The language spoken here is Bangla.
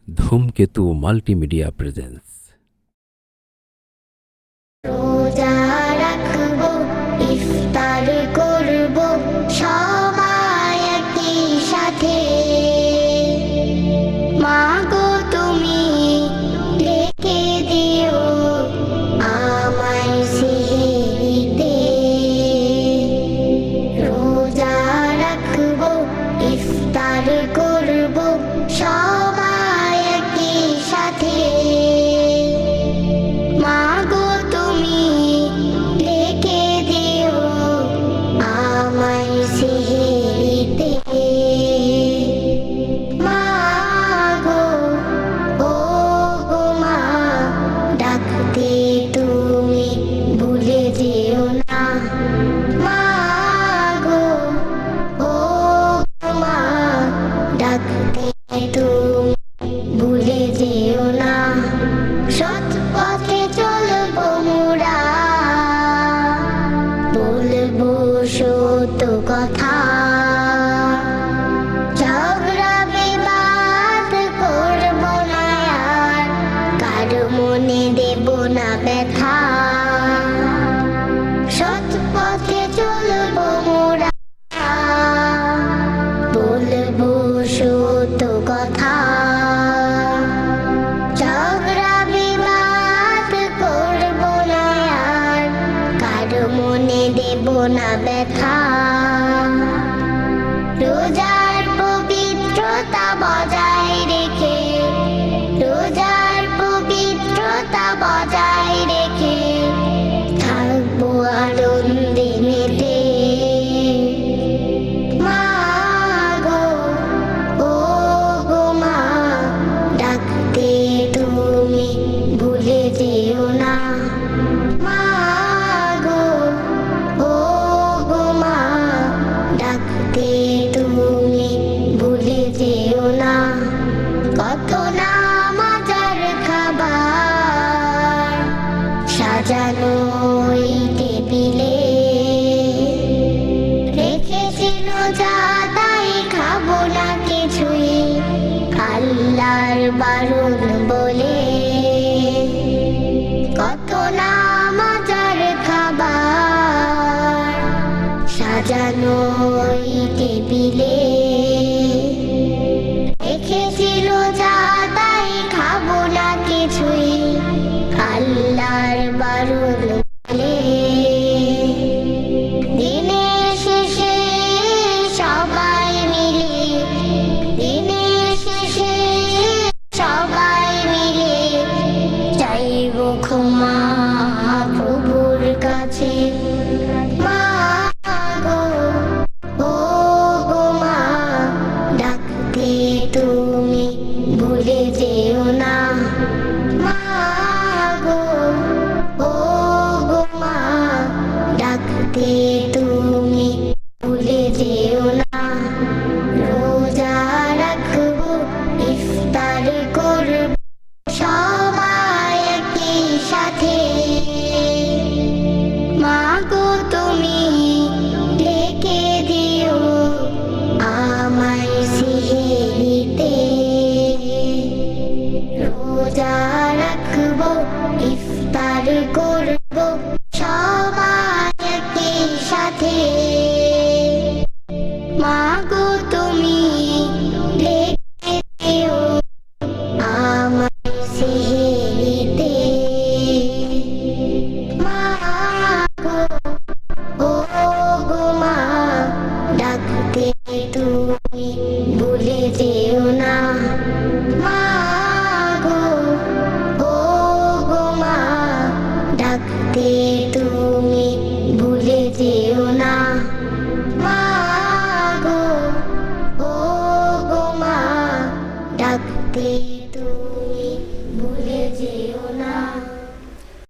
ধূমকেতু মাল্টিমিডিয়া প্রেজেন্স। রোজা রাখবো, ইফতার করবো সবাই একই সাথে। মা গো তুমি ডেকে দিও আমায় সেহরিতে। রোজা রাখবো, ইফতার করবো সবাই একই সাথে। মা গো তুমি ডেকে দিও আমায় সেহরিতে। মা গো, ও গো মা, ডাকতে তুমি ভুলে যেও না। মা গো, ও গো মা, ডাকতে তুমি ভুলে যেও না। সৎ পথে চলবো মোরা, বলবো সত্য কথা। ঝগড়া বিবাদ করবো না আর, কারো মনে দেব না ব্যথা। সৎ পথে চলবো মোরা, বলবো সত্য কথা। ঝগড়া বিবাদ করবো না আর, কারো মনে দেব না ব্যথা। রোজার পবিত্রতা বজায় রেখে, রোজার পবিত্রতা বজায় রেখে থাকবো আনন্দে মেতে। মা গো, ও গো মা, ডাকতে তুমি ভুলে যেও না। মা গো, ও গো মা, ডাকতে তুমি ভুলে যেও না। কত না মজার খাবার সাজানো ওই টেবিলে, রেখেছিল যা তাই খাবো না কিছুই, আল্লাহর বারণ